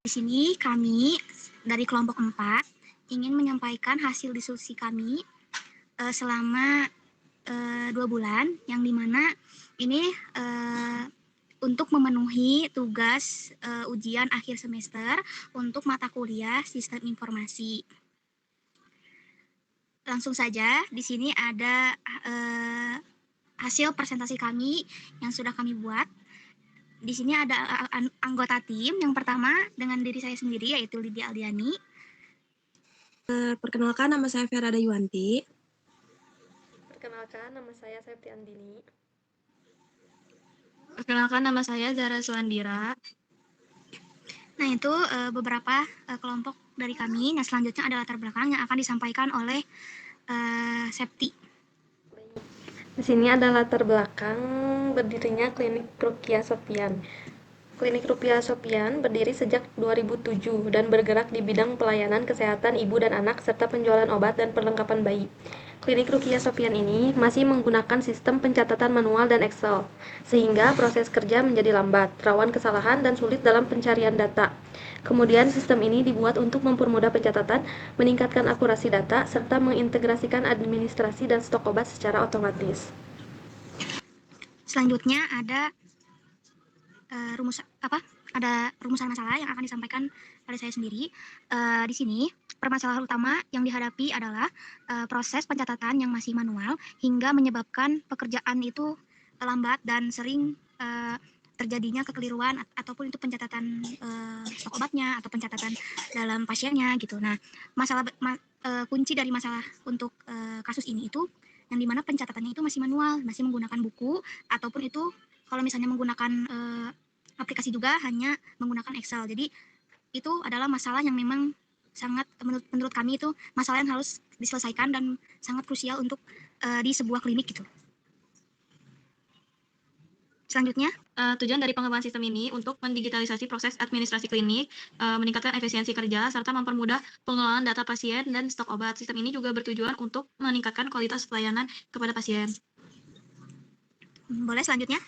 Di sini kami dari kelompok 4 ingin menyampaikan hasil diskusi kami selama 2 bulan, yang dimana ini untuk memenuhi tugas ujian akhir semester untuk mata kuliah Sistem Informasi. Langsung saja, di sini ada hasil presentasi kami yang sudah kami buat. Di sini ada anggota tim. Yang pertama dengan diri saya sendiri, yaitu Lydia Aldiani. Perkenalkan, nama saya Vera Dayuwanti. Perkenalkan, nama saya Septi Andini. Perkenalkan, nama saya Zara Suandira. Nah, itu beberapa kelompok dari kami. Nah, selanjutnya ada latar belakang yang akan disampaikan oleh Septi. Di sini ada latar belakang berdirinya Klinik Ruqyah Sopyan. Klinik Ruqyah Sopyan berdiri sejak 2007 dan bergerak di bidang pelayanan kesehatan ibu dan anak serta penjualan obat dan perlengkapan bayi. Klinik Ruqyah Sopyan ini masih menggunakan sistem pencatatan manual dan Excel, sehingga proses kerja menjadi lambat, rawan kesalahan, dan sulit dalam pencarian data. Kemudian sistem ini dibuat untuk mempermudah pencatatan, meningkatkan akurasi data, serta mengintegrasikan administrasi dan stok obat secara otomatis. Selanjutnya ada rumusan masalah yang akan disampaikan oleh saya sendiri. Di sini permasalahan utama yang dihadapi adalah proses pencatatan yang masih manual hingga menyebabkan pekerjaan itu lambat dan sering terjadinya kekeliruan ataupun itu pencatatan stok obatnya atau pencatatan dalam pasiennya gitu. Nah, kunci dari masalah untuk kasus ini itu yang dimana pencatatannya itu masih manual, masih menggunakan buku, ataupun itu kalau misalnya menggunakan aplikasi juga hanya menggunakan Excel. Jadi itu adalah masalah yang memang sangat menurut kami itu masalah yang harus diselesaikan dan sangat krusial untuk di sebuah klinik gitu. Selanjutnya, Tujuan dari pengembangan sistem ini untuk mendigitalisasi proses administrasi klinik, meningkatkan efisiensi kerja, serta mempermudah pengelolaan data pasien dan stok obat. Sistem ini juga bertujuan untuk meningkatkan kualitas pelayanan kepada pasien. boleh selanjutnya.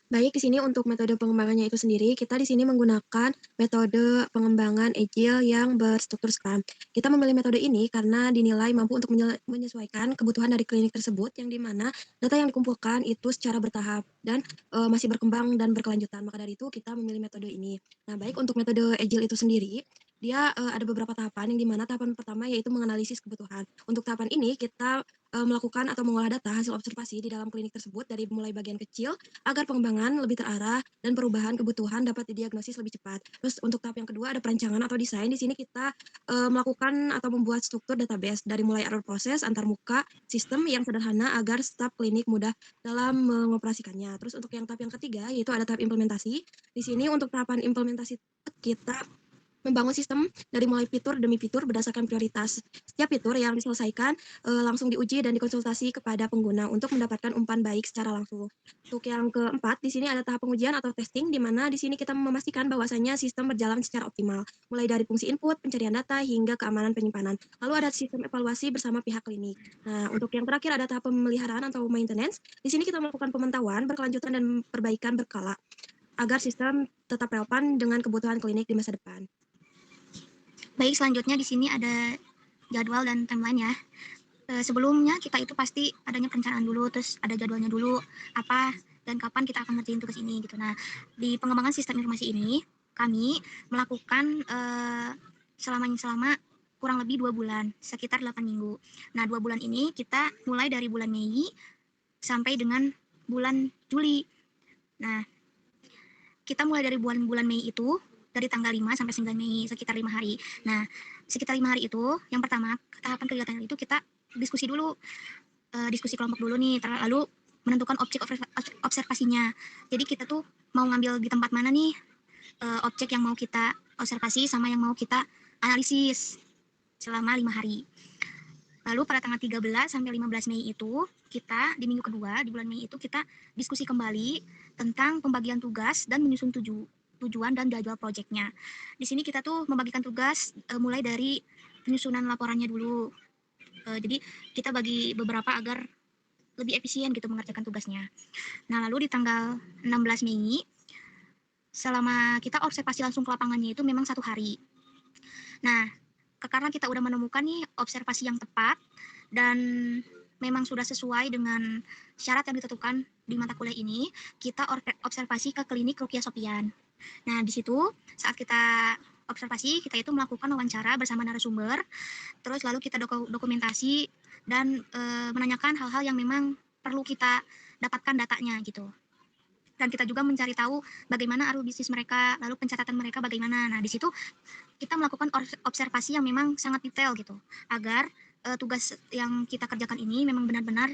Baik, di sini untuk metode pengembangannya itu sendiri, kita di sini menggunakan metode pengembangan Agile yang berstruktur Scrum. Kita memilih metode ini karena dinilai mampu untuk menyesuaikan kebutuhan dari klinik tersebut, yang dimana data yang dikumpulkan itu secara bertahap dan masih berkembang dan berkelanjutan. Maka dari itu kita memilih metode ini. Nah, baik untuk metode Agile itu sendiri, dia ada beberapa tahapan, yang dimana tahapan pertama yaitu menganalisis kebutuhan. Untuk tahapan ini kita melakukan atau mengolah data hasil observasi di dalam klinik tersebut dari mulai bagian kecil agar pengembangan lebih terarah dan perubahan kebutuhan dapat didiagnosis lebih cepat. Terus untuk tahap yang kedua ada perancangan atau desain. Di sini kita melakukan atau membuat struktur database dari mulai error proses, antarmuka, sistem yang sederhana agar staf klinik mudah dalam mengoperasikannya. Terus untuk yang tahap yang ketiga yaitu ada tahap implementasi. Di sini untuk tahapan implementasi kita membangun sistem dari mulai fitur demi fitur berdasarkan prioritas. Setiap fitur yang diselesaikan langsung diuji dan dikonsultasi kepada pengguna untuk mendapatkan umpan baik secara langsung. Untuk yang keempat, di sini ada tahap pengujian atau testing, di mana di sini kita memastikan bahwasanya sistem berjalan secara optimal, mulai dari fungsi input, pencarian data, hingga keamanan penyimpanan. Lalu ada sistem evaluasi bersama pihak klinik. Nah, untuk yang terakhir ada tahap pemeliharaan atau maintenance. Di sini kita melakukan pemantauan, berkelanjutan, dan perbaikan berkala agar sistem tetap relevan dengan kebutuhan klinik di masa depan. Baik, selanjutnya di sini ada jadwal dan timeline ya. Sebelumnya kita itu pasti adanya perencanaan dulu, terus ada jadwalnya dulu, apa dan kapan kita akan ngerjain tugas ini gitu. Nah, di pengembangan sistem informasi ini kami melakukan selama kurang lebih 2 bulan, sekitar 8 minggu. Nah, 2 bulan ini kita mulai dari bulan Mei sampai dengan bulan Juli. Nah, kita mulai dari bulan Mei itu dari tanggal 5 sampai 9 Mei, sekitar 5 hari. Nah, sekitar 5 hari itu, yang pertama, tahapan kegiatan itu kita diskusi dulu, diskusi kelompok dulu nih, lalu menentukan objek observasinya. Jadi kita tuh mau ngambil di tempat mana nih objek yang mau kita observasi sama yang mau kita analisis selama 5 hari. Lalu pada tanggal 13 sampai 15 Mei itu, kita di minggu kedua, di bulan Mei itu kita diskusi kembali tentang pembagian tugas dan menyusun tujuan dan jadwal proyeknya. Di sini kita tuh membagikan tugas mulai dari penyusunan laporannya dulu. Jadi kita bagi beberapa agar lebih efisien gitu mengerjakan tugasnya. Nah, lalu di tanggal 16 Mei selama kita observasi langsung ke lapangannya itu memang 1 hari. Nah, karena kita udah menemukan nih observasi yang tepat dan memang sudah sesuai dengan syarat yang ditentukan di mata kuliah ini, kita observasi ke klinik Rukia Sopian. Nah, di situ saat kita observasi, kita itu melakukan wawancara bersama narasumber, terus lalu kita dokumentasi dan menanyakan hal-hal yang memang perlu kita dapatkan datanya gitu. Dan kita juga mencari tahu bagaimana arus bisnis mereka, lalu pencatatan mereka bagaimana. Nah, di situ kita melakukan observasi yang memang sangat detail gitu, agar tugas yang kita kerjakan ini memang benar-benar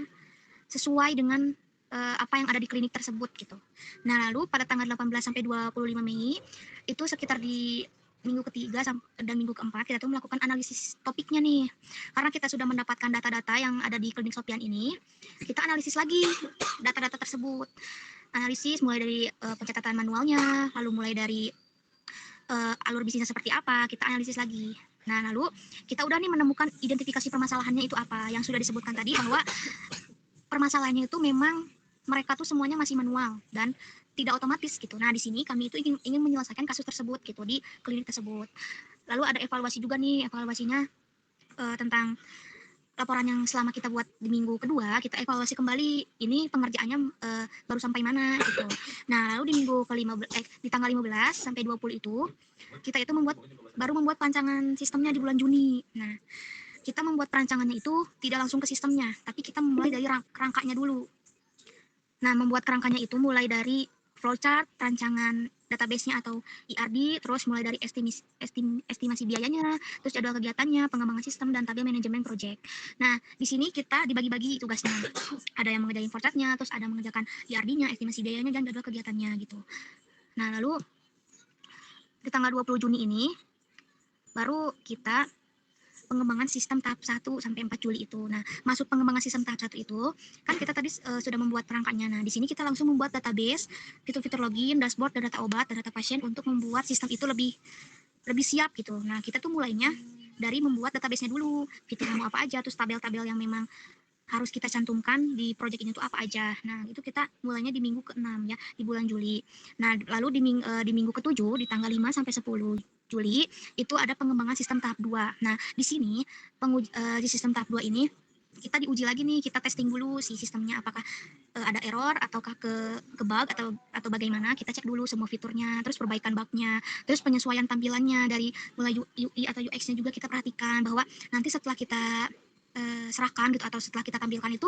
sesuai dengan apa yang ada di klinik tersebut gitu. Nah, lalu pada tanggal 18 sampai 25 Mei itu sekitar di minggu ketiga dan minggu keempat kita tuh melakukan analisis topiknya nih. Karena kita sudah mendapatkan data-data yang ada di klinik Sopian ini, kita analisis lagi data-data tersebut. Analisis mulai dari pencatatan manualnya, lalu mulai dari alur bisnisnya seperti apa, kita analisis lagi. Nah, lalu kita udah nih menemukan identifikasi permasalahannya itu apa, yang sudah disebutkan tadi bahwa permasalahannya itu memang mereka tuh semuanya masih manual dan tidak otomatis gitu. Nah, di sini kami itu ingin menyelesaikan kasus tersebut gitu di klinik tersebut. Lalu ada evaluasi juga nih, evaluasinya tentang laporan yang selama kita buat di minggu kedua, kita evaluasi kembali ini pengerjaannya baru sampai mana gitu. Nah, lalu di minggu di tanggal 15 sampai 20 itu kita itu baru membuat perancangan sistemnya di bulan Juni. Nah, kita membuat perancangannya itu tidak langsung ke sistemnya, tapi kita mulai dari kerangkanya dulu. Nah, membuat kerangkanya itu mulai dari flowchart, rancangan database-nya atau ERD, terus mulai dari estimasi biayanya, terus jadwal kegiatannya, pengembangan sistem, dan tabel manajemen project. Nah, di sini kita dibagi-bagi tugasnya. Ada yang mengerjain flowchart-nya, terus ada mengerjakan ERD-nya, estimasi biayanya, dan jadwal kegiatannya gitu. Nah, lalu di tanggal 20 Juni ini, baru kita pengembangan sistem tahap 1 sampai 4 Juli itu. Nah, masuk pengembangan sistem tahap 1 itu, kan kita tadi sudah membuat perangkatnya. Nah, di sini kita langsung membuat database, fitur-fitur login, dashboard, dan data obat, dan data pasien untuk membuat sistem itu lebih siap gitu. Nah, kita tuh mulainya dari membuat database-nya dulu, fiturnya mau apa aja, terus tabel-tabel yang memang harus kita cantumkan di project ini tuh apa aja. Nah, itu kita mulainya di minggu ke-6 ya, di bulan Juli. Nah, lalu di minggu ke-7 di tanggal 5 sampai 10 Juli itu ada pengembangan sistem tahap 2. Nah, di sini di sistem tahap 2 ini kita diuji lagi nih, kita testing dulu si sistemnya apakah ada error ataukah ke bug atau bagaimana. Kita cek dulu semua fiturnya, terus perbaikan bugnya, terus penyesuaian tampilannya dari mulai UI atau UX-nya juga kita perhatikan bahwa nanti setelah kita serahkan gitu atau setelah kita tampilkan itu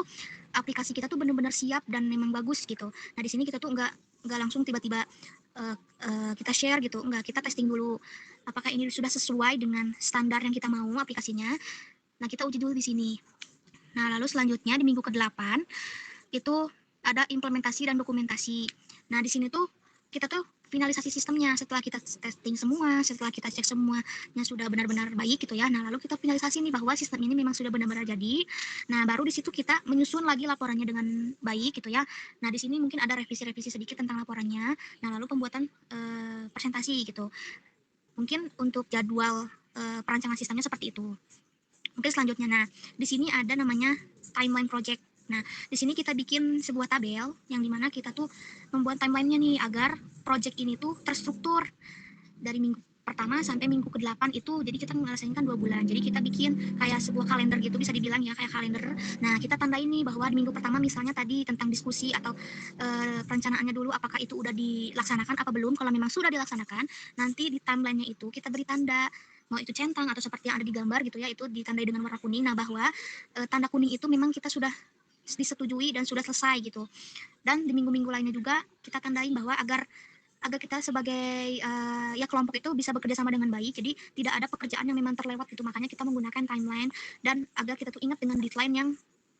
aplikasi kita tuh benar-benar siap dan memang bagus gitu. Nah, di sini kita tuh nggak langsung tiba-tiba kita share gitu, enggak, kita testing dulu apakah ini sudah sesuai dengan standar yang kita mau aplikasinya. Nah, kita uji dulu di sini. Nah, lalu selanjutnya di minggu ke-8 itu ada implementasi dan dokumentasi. Nah, di sini tuh kita tuh finalisasi sistemnya setelah kita testing semua, setelah kita cek semuanya sudah benar-benar baik gitu ya. Nah, lalu kita finalisasi nih bahwa sistem ini memang sudah benar-benar jadi. Nah, baru di situ kita menyusun lagi laporannya dengan baik gitu ya. Nah, di sini mungkin ada revisi-revisi sedikit tentang laporannya. Nah, lalu pembuatan presentasi gitu. Mungkin untuk jadwal perancangan sistemnya seperti itu. Mungkin selanjutnya, nah di sini ada namanya timeline project. Nah, di sini kita bikin sebuah tabel yang dimana kita tuh membuat timelinenya nih agar project ini tuh terstruktur dari minggu pertama sampai minggu ke-8 itu. Jadi kita ngerasain kan 2 bulan. Jadi kita bikin kayak sebuah kalender gitu, bisa dibilang ya kayak kalender. Nah, kita tandain nih bahwa di minggu pertama misalnya tadi tentang diskusi atau perencanaannya dulu apakah itu udah dilaksanakan apa belum. Kalau memang sudah dilaksanakan, nanti di timelinenya itu kita beri tanda, mau itu centang atau seperti yang ada di gambar gitu ya, itu ditandai dengan warna kuning. Nah, bahwa tanda kuning itu memang kita sudah disetujui dan sudah selesai gitu. Dan di minggu-minggu lainnya juga kita tandain bahwa agar kita sebagai ya kelompok itu bisa bekerja sama dengan baik. Jadi tidak ada pekerjaan yang memang terlewat gitu. Makanya kita menggunakan timeline dan agar kita tuh ingat dengan deadline yang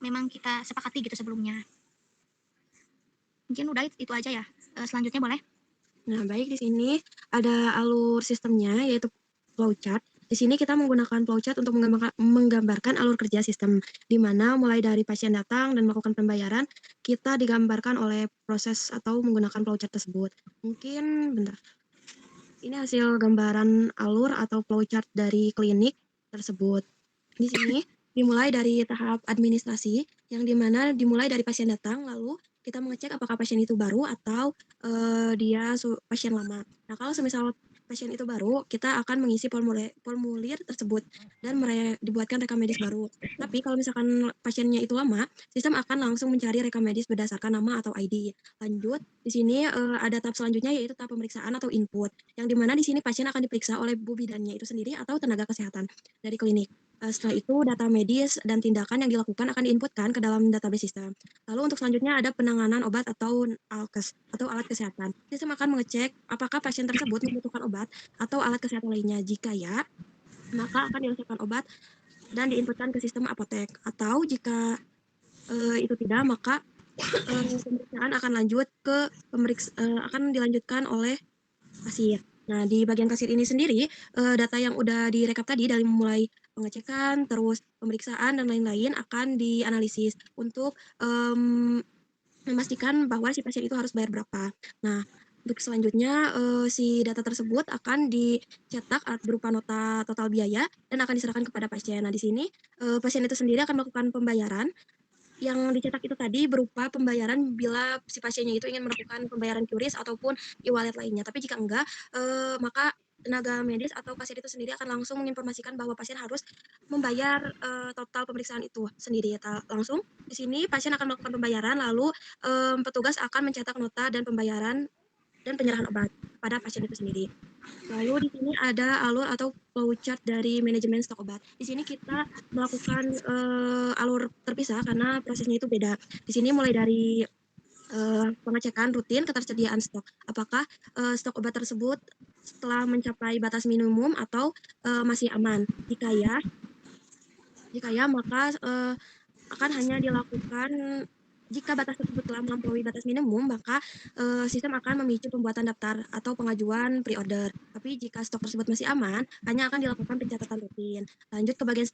memang kita sepakati gitu sebelumnya. Mungkin udah itu aja ya. Selanjutnya boleh. Nah, baik, di sini ada alur sistemnya yaitu flowchart. Di sini kita menggunakan flowchart untuk menggambarkan alur kerja sistem, di mana mulai dari pasien datang dan melakukan pembayaran, kita digambarkan oleh proses atau menggunakan flowchart tersebut. Mungkin bentar. Ini hasil gambaran alur atau flowchart dari klinik tersebut. Di sini dimulai dari tahap administrasi, yang dimana dimulai dari pasien datang, lalu kita mengecek apakah pasien itu baru atau dia pasien lama. Nah, kalau semisal pasien itu baru, kita akan mengisi formulir tersebut dan dibuatkan rekam medis baru. Tapi kalau misalkan pasiennya itu lama, sistem akan langsung mencari rekam medis berdasarkan nama atau ID. Lanjut, di sini ada tahap selanjutnya yaitu tahap pemeriksaan atau input, yang dimana di sini pasien akan diperiksa oleh bu bidannya itu sendiri atau tenaga kesehatan dari klinik. Setelah itu, data medis dan tindakan yang dilakukan akan diinputkan ke dalam database sistem. Lalu untuk selanjutnya ada penanganan obat atau ALKES atau alat kesehatan. Sistem akan mengecek apakah pasien tersebut membutuhkan obat atau alat kesehatan lainnya. Jika ya, maka akan diresepkan obat dan diinputkan ke sistem apotek. Atau jika itu tidak, maka pemeriksaan akan akan dilanjutkan oleh kasir. Nah, di bagian kasir ini sendiri, data yang udah direkap tadi dari mulai pengecekan, terus pemeriksaan dan lain-lain akan dianalisis untuk memastikan bahwa si pasien itu harus bayar berapa. Nah, untuk selanjutnya si data tersebut akan dicetak berupa nota total biaya dan akan diserahkan kepada pasien. Nah, di sini pasien itu sendiri akan melakukan pembayaran. Yang dicetak itu tadi berupa pembayaran bila si pasiennya itu ingin melakukan pembayaran QRIS ataupun e-wallet lainnya. Tapi jika enggak, maka tenaga medis atau pasien itu sendiri akan langsung menginformasikan bahwa pasien harus membayar total pemeriksaan itu sendiri. Langsung di sini pasien akan melakukan pembayaran, lalu petugas akan mencetak nota dan pembayaran dan penyerahan obat pada pasien itu sendiri. Lalu di sini ada alur atau flowchart dari manajemen stok obat. Di sini kita melakukan alur terpisah karena prosesnya itu beda. Di sini mulai dari pengecekan rutin ketersediaan stok. Apakah stok obat tersebut setelah mencapai batas minimum atau masih aman? Jika ya maka akan hanya dilakukan jika batas tersebut telah melampaui batas minimum, maka sistem akan memicu pembuatan daftar atau pengajuan pre-order. Tapi jika stok tersebut masih aman, hanya akan dilakukan pencatatan rutin. Lanjut ke bagian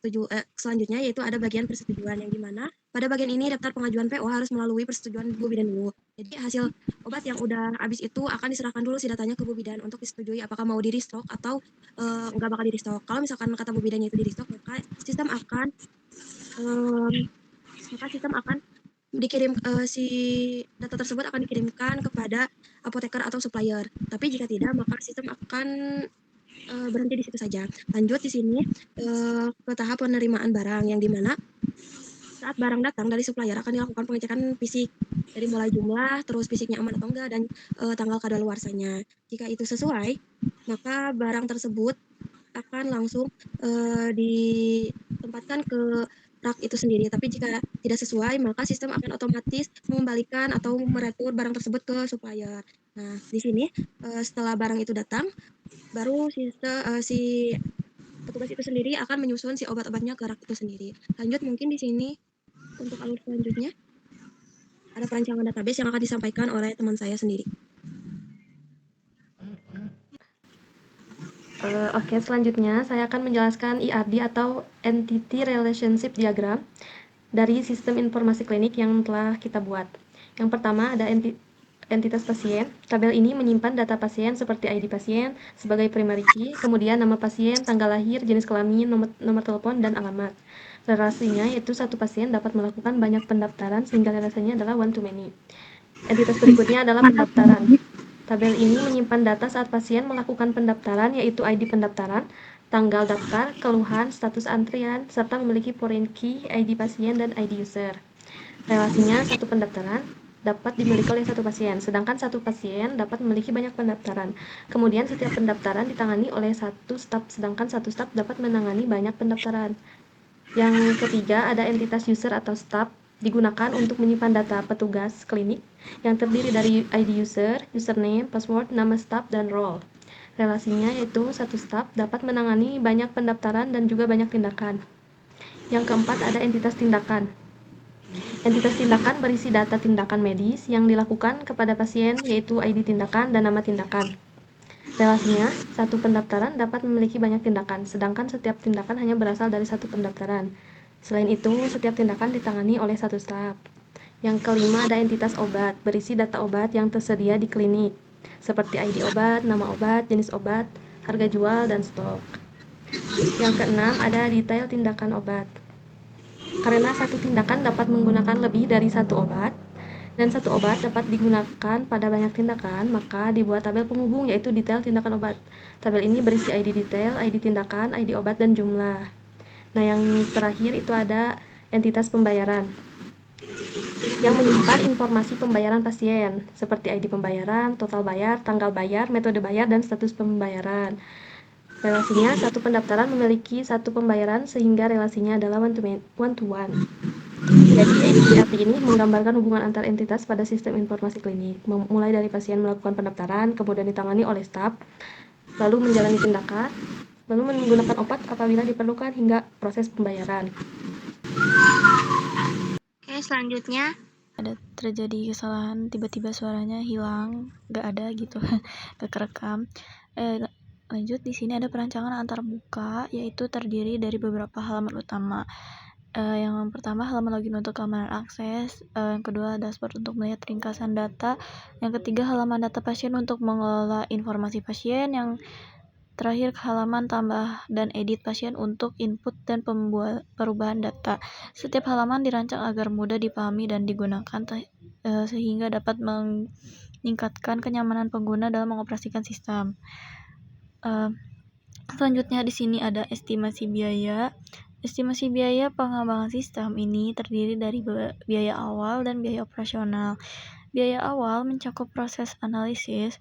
selanjutnya, yaitu ada bagian persetujuan, yang dimana pada bagian ini daftar pengajuan PO harus melalui persetujuan Bu Bidan dulu. Jadi hasil obat yang udah habis itu akan diserahkan dulu si datanya ke Bu Bidan untuk disetujui apakah mau di restock atau nggak bakal di restock. Kalau misalkan kata Bu Bidannya itu di restock, maka sistem akan dikirim si data tersebut akan dikirimkan kepada apoteker atau supplier. Tapi jika tidak, maka sistem akan berhenti di situ saja. Lanjut di sini ke tahap penerimaan barang, yang dimana saat barang datang dari supplier akan dilakukan pengecekan fisik dari mulai jumlah, terus fisiknya aman atau enggak, dan tanggal kadaluarsanya. Jika itu sesuai, maka barang tersebut akan langsung ditempatkan ke rak itu sendiri. Tapi jika tidak sesuai, maka sistem akan otomatis mengembalikan atau meretur barang tersebut ke supplier. Nah, di sini setelah barang itu datang, baru si petugas itu sendiri akan menyusun si obat-obatnya ke rak itu sendiri. Lanjut mungkin di sini untuk alur selanjutnya ada perancangan database yang akan disampaikan oleh teman saya sendiri. Oke, selanjutnya saya akan menjelaskan ERD atau Entity Relationship Diagram dari sistem informasi klinik yang telah kita buat. Yang pertama ada entitas pasien. Tabel ini menyimpan data pasien seperti ID pasien sebagai primary key, kemudian nama pasien, tanggal lahir, jenis kelamin, nomor telepon, dan alamat. Relasinya yaitu satu pasien dapat melakukan banyak pendaftaran sehingga relasinya adalah one to many. Entitas berikutnya adalah pendaftaran. Tabel ini menyimpan data saat pasien melakukan pendaftaran, yaitu ID pendaftaran, tanggal daftar, keluhan, status antrian, serta memiliki foreign key, ID pasien, dan ID user. Relasinya, satu pendaftaran dapat dimiliki oleh satu pasien, sedangkan satu pasien dapat memiliki banyak pendaftaran. Kemudian setiap pendaftaran ditangani oleh satu staf, sedangkan satu staf dapat menangani banyak pendaftaran. Yang ketiga ada entitas user atau staf, digunakan untuk menyimpan data petugas klinik yang terdiri dari ID user, username, password, nama staf, dan role. Relasinya yaitu satu staf dapat menangani banyak pendaftaran dan juga banyak tindakan. Yang keempat ada entitas tindakan. Entitas tindakan berisi data tindakan medis yang dilakukan kepada pasien yaitu ID tindakan dan nama tindakan. Relasinya, satu pendaftaran dapat memiliki banyak tindakan, sedangkan setiap tindakan hanya berasal dari satu pendaftaran. Selain itu, setiap tindakan ditangani oleh satu staf. Yang kelima ada entitas obat, berisi data obat yang tersedia di klinik, seperti ID obat, nama obat, jenis obat, harga jual, dan stok. Yang keenam ada detail tindakan obat. Karena satu tindakan dapat menggunakan lebih dari satu obat, dan satu obat dapat digunakan pada banyak tindakan, maka dibuat tabel penghubung yaitu detail tindakan obat. Tabel ini berisi ID detail, ID tindakan, ID obat, dan jumlah. Nah, yang terakhir itu ada entitas pembayaran yang menyimpan informasi pembayaran pasien seperti ID pembayaran, total bayar, tanggal bayar, metode bayar, dan status pembayaran. Relasinya, satu pendaftaran memiliki satu pembayaran sehingga relasinya adalah one to one. Jadi ERP ini menggambarkan hubungan antar entitas pada sistem informasi klinik, mulai dari pasien melakukan pendaftaran, kemudian ditangani oleh staf, lalu menjalani tindakan, lalu menggunakan obat apabila diperlukan, hingga proses pembayaran. Oke, selanjutnya Ada terjadi kesalahan, tiba-tiba suaranya hilang, nggak ada gitu, nggak kerekam. Lanjut, di sini ada perancangan antarmuka, yaitu terdiri dari beberapa halaman utama. Yang pertama halaman login untuk keamanan akses, yang kedua dashboard untuk melihat ringkasan data, yang ketiga halaman data pasien untuk mengelola informasi pasien, yang terakhir halaman tambah dan edit pasien untuk input dan perubahan data. Setiap halaman dirancang agar mudah dipahami dan digunakan sehingga dapat meningkatkan kenyamanan pengguna dalam mengoperasikan sistem. Selanjutnya di sini ada estimasi biaya. Estimasi biaya pengembangan sistem ini terdiri dari biaya awal dan biaya operasional. Biaya awal mencakup proses analisis,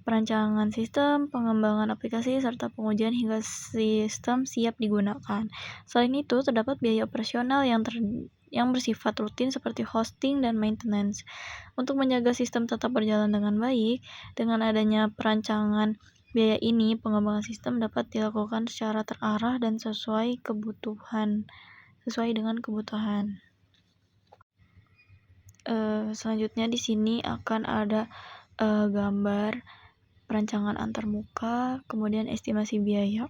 perancangan sistem, pengembangan aplikasi, serta pengujian hingga sistem siap digunakan. Selain itu, terdapat biaya operasional yang bersifat rutin seperti hosting dan maintenance. Untuk menjaga sistem tetap berjalan dengan baik, dengan adanya perancangan biaya ini, pengembangan sistem dapat dilakukan secara terarah dan sesuai dengan kebutuhan. Selanjutnya di sini akan ada gambar perancangan antarmuka, kemudian estimasi biaya.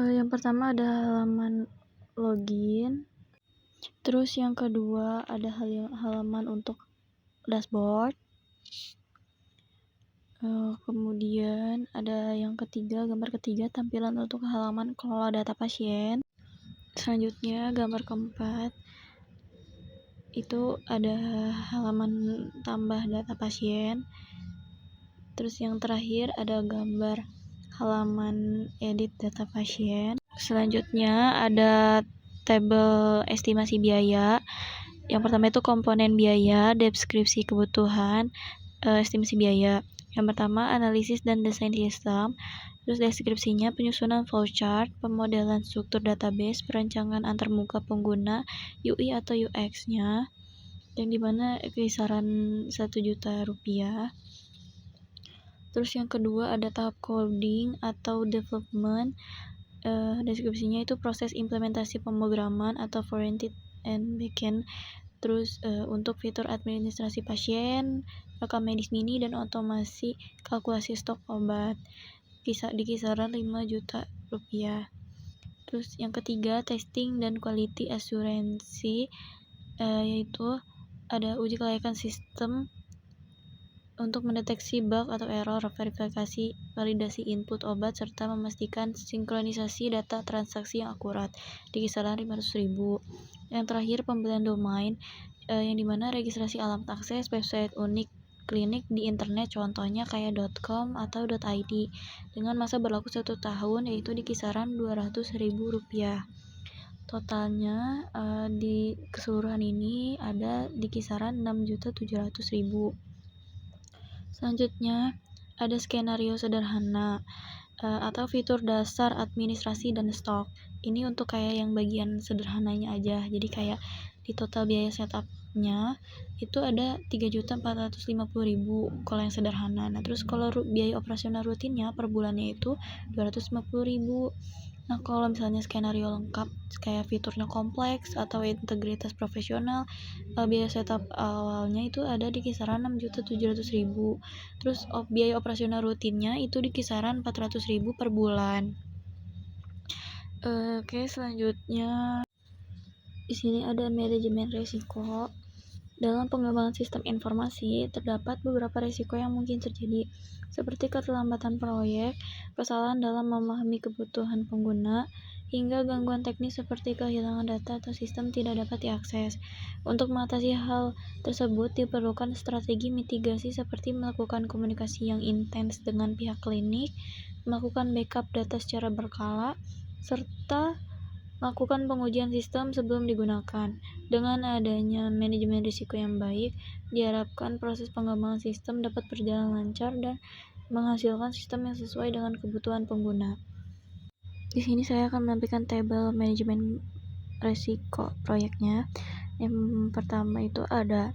Yang pertama ada halaman login, terus yang kedua ada halaman untuk dashboard. Kemudian ada yang ketiga, gambar ketiga, tampilan untuk halaman kelola data pasien. Selanjutnya gambar keempat itu ada halaman tambah data pasien. Terus yang terakhir ada gambar halaman edit data pasien. Selanjutnya ada tabel estimasi biaya. Yang pertama itu komponen biaya, deskripsi kebutuhan, estimasi biaya. Yang pertama analisis dan desain sistem, terus deskripsinya penyusunan flowchart, pemodelan struktur database, perancangan antarmuka pengguna, UI atau UX-nya, yang dimana kisaran 1 juta rupiah. Terus yang kedua ada tahap coding atau development, deskripsinya itu proses implementasi pemrograman atau front-end and back-end. Terus untuk fitur administrasi pasien, rekam medis mini, dan otomasi kalkulasi stok obat di kisaran 5 juta rupiah. Terus yang ketiga testing dan quality assurance, yaitu ada uji kelayakan sistem untuk mendeteksi bug atau error, verifikasi validasi input obat, serta memastikan sinkronisasi data transaksi yang akurat di kisaran 500.000. Yang terakhir pembelian domain, yang dimana registrasi alamat akses website unik klinik di internet, contohnya kayak .com atau .id, dengan masa berlaku 1 tahun, yaitu di kisaran 200.000 rupiah. Totalnya di keseluruhan ini ada di kisaran 6.700.000. Selanjutnya ada skenario sederhana atau fitur dasar administrasi dan stok. Ini untuk kayak yang bagian sederhananya aja. Jadi kayak di total biaya setupnya itu ada 3.450.000 kalau yang sederhana. Nah, terus kalau biaya operasional rutinnya per bulannya itu 250.000. Nah, kalau misalnya skenario lengkap kayak fiturnya kompleks atau integritas profesional, biaya setup awalnya itu ada di kisaran 6.700.000. Terus biaya operasional rutinnya itu di kisaran 400.000 per bulan. Oke, selanjutnya di sini ada manajemen risiko. Dalam pengembangan sistem informasi, terdapat beberapa risiko yang mungkin terjadi, seperti keterlambatan proyek, kesalahan dalam memahami kebutuhan pengguna, hingga gangguan teknis seperti kehilangan data atau sistem tidak dapat diakses. Untuk mengatasi hal tersebut diperlukan strategi mitigasi seperti melakukan komunikasi yang intens dengan pihak klinik, melakukan backup data secara berkala, serta lakukan pengujian sistem sebelum digunakan. Dengan adanya manajemen risiko yang baik, diharapkan proses pengembangan sistem dapat berjalan lancar dan menghasilkan sistem yang sesuai dengan kebutuhan pengguna. Di sini saya akan menampilkan tabel manajemen risiko proyeknya. Yang pertama itu ada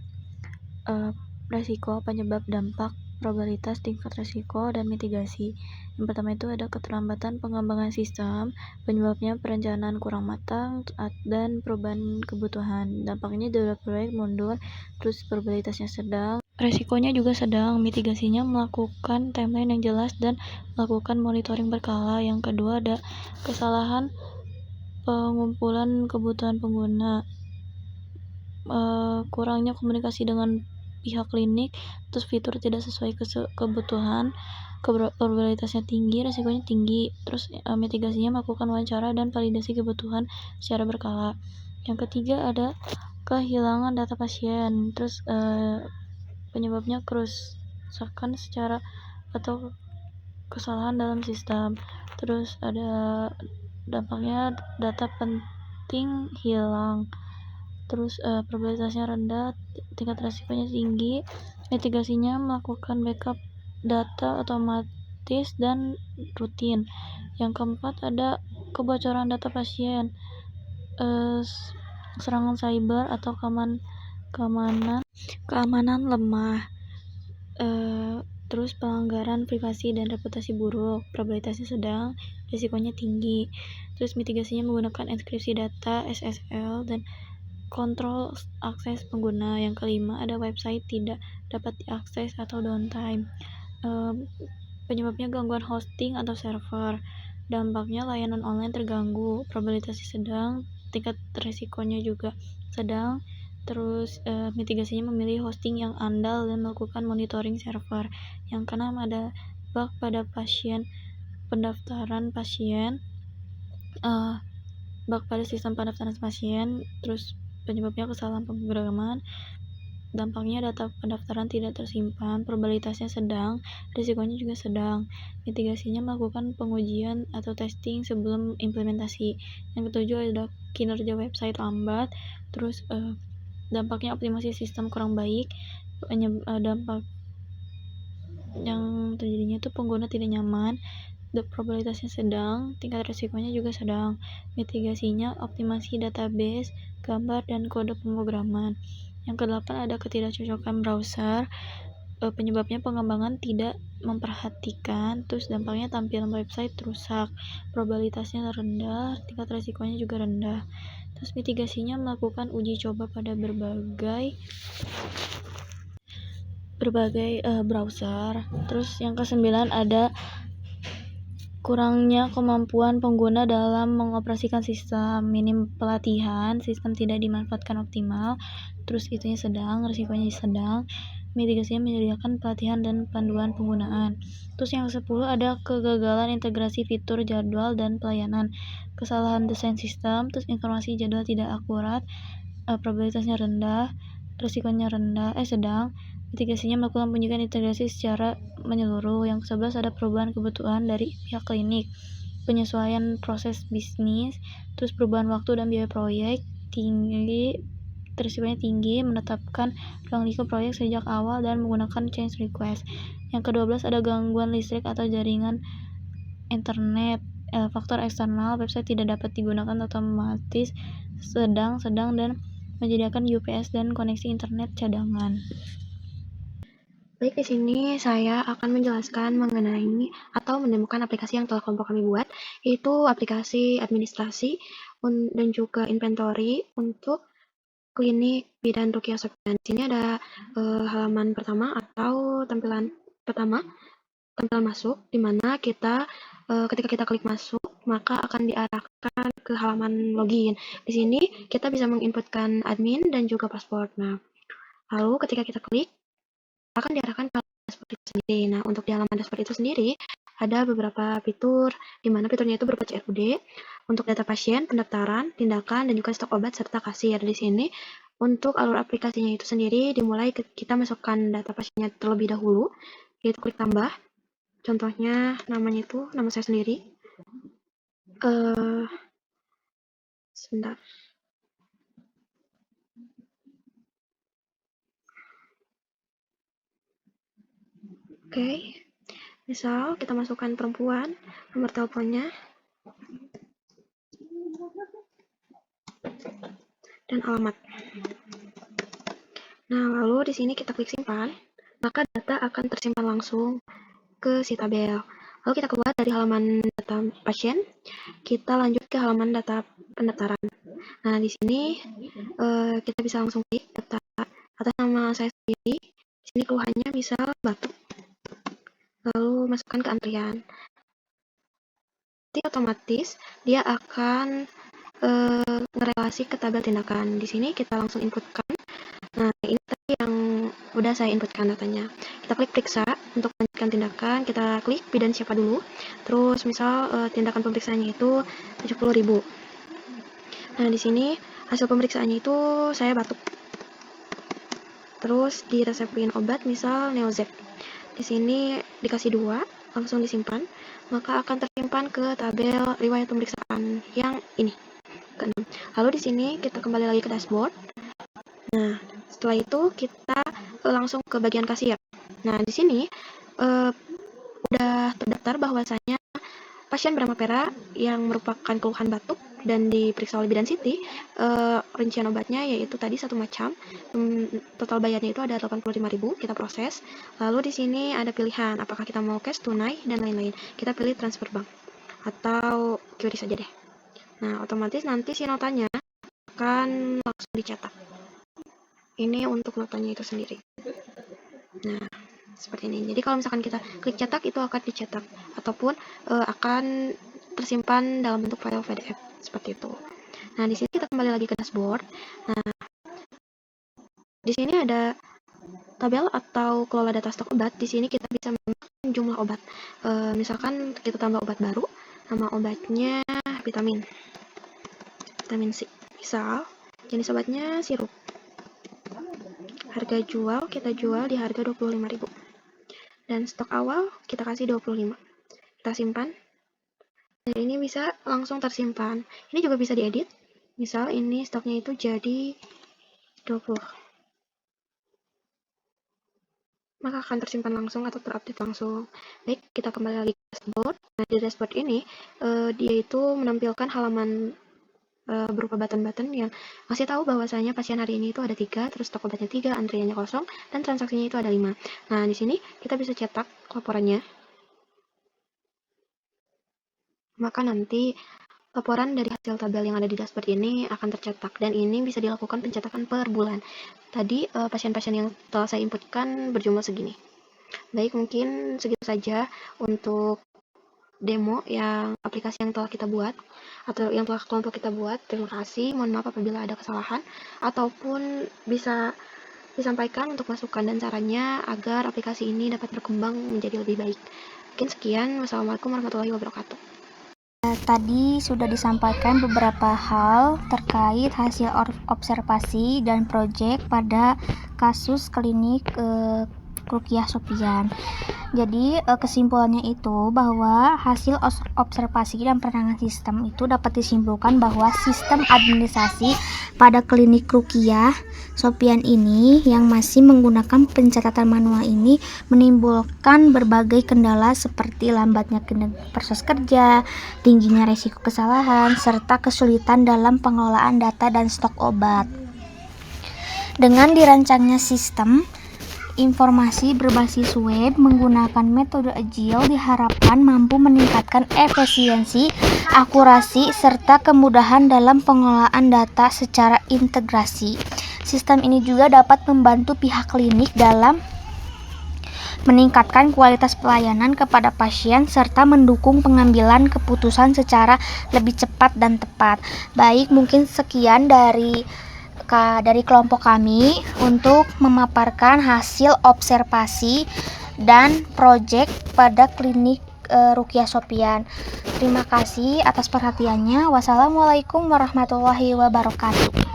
risiko, penyebab, dampak, probabilitas, tingkat risiko, dan mitigasi. Yang pertama itu ada keterlambatan pengembangan sistem, penyebabnya perencanaan kurang matang, dan perubahan kebutuhan. Dampaknya adalah proyek mundur, terus probabilitasnya sedang, resikonya juga sedang, mitigasinya melakukan timeline yang jelas dan melakukan monitoring berkala. Yang kedua ada kesalahan pengumpulan kebutuhan pengguna, kurangnya komunikasi dengan pihak klinik, terus fitur tidak sesuai kebutuhan, probabilitasnya tinggi, resikonya tinggi, terus mitigasinya melakukan wawancara dan validasi kebutuhan secara berkala. Yang ketiga ada kehilangan data pasien, terus penyebabnya kerusakan secara atau kesalahan dalam sistem, terus ada dampaknya data penting hilang, terus probabilitasnya rendah, tingkat resikonya tinggi, mitigasinya melakukan backup data otomatis dan rutin. Yang keempat ada kebocoran data pasien, serangan cyber atau keamanan lemah, terus pelanggaran privasi dan reputasi buruk, probabilitasnya sedang, risikonya tinggi. Terus mitigasinya menggunakan enkripsi data SSL dan kontrol akses pengguna. Yang kelima ada website tidak dapat diakses atau downtime, penyebabnya gangguan hosting atau server, dampaknya layanan online terganggu, probabilitasnya sedang, tingkat resikonya juga sedang. Terus mitigasinya memilih hosting yang andal dan melakukan monitoring server. Yang keenam ada bug pada pendaftaran pasien, bug pada sistem pendaftaran pasien, terus penyebabnya kesalahan pemrograman, dampaknya data pendaftaran tidak tersimpan, probabilitasnya sedang, risikonya juga sedang, mitigasinya melakukan pengujian atau testing sebelum implementasi. Yang ketujuh ada kinerja website lambat, terus dampaknya optimasi sistem kurang baik, dampak yang terjadinya itu pengguna tidak nyaman, probabilitasnya sedang, tingkat risikonya juga sedang, mitigasinya optimasi database, gambar, dan kode pemrograman. Yang kedelapan ada ketidakcocokan browser, penyebabnya pengembangan tidak memperhatikan, terus dampaknya tampilan website rusak, probabilitasnya rendah, tingkat risikonya juga rendah. Terus mitigasinya melakukan uji coba pada berbagai browser. Terus yang kesembilan ada kurangnya kemampuan pengguna dalam mengoperasikan sistem, minim pelatihan, sistem tidak dimanfaatkan optimal, terus itunya sedang, risikonya sedang, mitigasinya menyediakan pelatihan dan panduan penggunaan. Terus yang ke-10 ada kegagalan integrasi fitur jadwal dan pelayanan, kesalahan desain sistem, terus informasi jadwal tidak akurat, probabilitasnya rendah, risikonya sedang, mitigasinya melakukan penyidikan integrasi secara menyeluruh. Yang ke-11 ada perubahan kebutuhan dari pihak klinik, penyesuaian proses bisnis, terus perubahan waktu dan biaya proyek tinggi, risikonya tinggi, menetapkan ruang lingkup proyek sejak awal dan menggunakan change request. Yang ke-12 ada gangguan listrik atau jaringan internet, faktor eksternal, website tidak dapat digunakan otomatis, sedang, dan menyediakan UPS dan koneksi internet cadangan. Baik, di sini saya akan menjelaskan mengenai atau menemukan aplikasi yang telah kelompok kami buat, yaitu aplikasi administrasi dan juga inventory untuk klinik bidan Ruqyah Sopyan. Di sini ada halaman pertama atau tampilan pertama, tampilan masuk, di mana kita ketika kita klik masuk maka akan diarahkan ke halaman login. Di sini kita bisa menginputkan admin dan juga password. Nah, lalu ketika kita klik akan diarahkan ke dashboard itu sendiri. Nah, untuk di halaman dashboard itu sendiri ada beberapa fitur, di mana fiturnya itu berupa CRUD untuk data pasien, pendaftaran, tindakan, dan juga stok obat serta kasir. Di sini untuk alur aplikasinya itu sendiri dimulai kita masukkan data pasiennya terlebih dahulu, yaitu klik tambah. Contohnya namanya itu nama saya sendiri. Sebentar. Oke. Misal kita masukkan perempuan, nomor teleponnya, dan alamat. Nah, lalu di sini kita klik simpan, maka data akan tersimpan langsung ke si tabel. Lalu kita keluar dari halaman data pasien, kita lanjut ke halaman data pendaftaran. Nah, di sini kita bisa langsung klik data atas nama saya sendiri. Di sini keluhannya misal batuk, lalu masukkan ke antrian. Nanti otomatis dia akan ngerelasi ke tabel tindakan. Di sini kita langsung inputkan. Nah, ini tadi yang udah saya inputkan datanya. Kita klik periksa untuk melanjutkan tindakan. Kita klik bidan siapa dulu. Terus misal tindakan pemeriksaannya itu 70.000. Nah, di sini hasil pemeriksaannya itu saya batuk. Terus diresepin obat misal Neozep. Di sini dikasih 2, langsung disimpan, maka akan tersimpan ke tabel riwayat pemeriksaan yang ini. ke-6. Lalu di sini kita kembali lagi ke dashboard. Nah, setelah itu kita langsung ke bagian kasir. Nah, di sini udah terdaftar bahwasanya pasien bernama Pera yang merupakan keluhan batuk dan diperiksa oleh bidan Siti. Rincian obatnya yaitu tadi 1 macam. Total bayarnya itu ada 85.000, kita proses. Lalu di sini ada pilihan apakah kita mau cash, tunai, dan lain-lain. Kita pilih transfer bank atau QRIS saja deh. Nah, otomatis nanti si notanya akan langsung dicetak. Ini untuk notanya itu sendiri. Nah, seperti ini. Jadi kalau misalkan kita klik cetak, itu akan dicetak ataupun akan tersimpan dalam bentuk file PDF seperti itu. Nah, di sini kita kembali lagi ke dashboard. Nah, di sini ada tabel atau kelola data stok obat. Di sini kita bisa menambahkan jumlah obat. Misalkan kita tambah obat baru, nama obatnya vitamin C. Misal jenis obatnya sirup. Harga jual kita jual di harga 25.000. Dan stok awal kita kasih 25. Kita simpan. Dan ini bisa langsung tersimpan. Ini juga bisa diedit. Misal ini stoknya itu jadi 20. Maka akan tersimpan langsung atau terupdate langsung. Baik, kita kembali lagi ke dashboard. Nah, di dashboard ini dia itu menampilkan halaman berupa button-button yang masih tahu bahwasanya pasien hari ini itu ada 3, terus stok obatnya 3, antriannya kosong, dan transaksinya itu ada 5. Nah, di sini kita bisa cetak laporannya. Maka nanti laporan dari hasil tabel yang ada di dashboard ini akan tercetak, dan ini bisa dilakukan pencetakan per bulan. Tadi pasien-pasien yang telah saya inputkan berjumlah segini. Baik, mungkin segitu saja untuk demo yang aplikasi yang telah kita buat atau yang telah kelompok kita buat. Terima kasih, mohon maaf apabila ada kesalahan ataupun bisa disampaikan untuk masukan dan sarannya agar aplikasi ini dapat berkembang menjadi lebih baik. Mungkin sekian, wassalamualaikum warahmatullahi wabarakatuh. Tadi sudah disampaikan beberapa hal terkait hasil observasi dan proyek pada kasus klinik Ruqyah Sopyan. Jadi kesimpulannya itu bahwa hasil observasi dan penanganan sistem itu dapat disimpulkan bahwa sistem administrasi pada klinik Ruqyah Sopyan ini yang masih menggunakan pencatatan manual ini menimbulkan berbagai kendala seperti lambatnya proses kerja, tingginya resiko kesalahan, serta kesulitan dalam pengelolaan data dan stok obat. Dengan dirancangnya sistem informasi berbasis web menggunakan metode Agile diharapkan mampu meningkatkan efisiensi, akurasi, serta kemudahan dalam pengelolaan data secara integrasi. Sistem ini juga dapat membantu pihak klinik dalam meningkatkan kualitas pelayanan kepada pasien serta mendukung pengambilan keputusan secara lebih cepat dan tepat. Baik, mungkin sekian dari kelompok kami untuk memaparkan hasil observasi dan proyek pada klinik Ruqyah Sopyan. Terima kasih atas perhatiannya. Wassalamualaikum warahmatullahi wabarakatuh.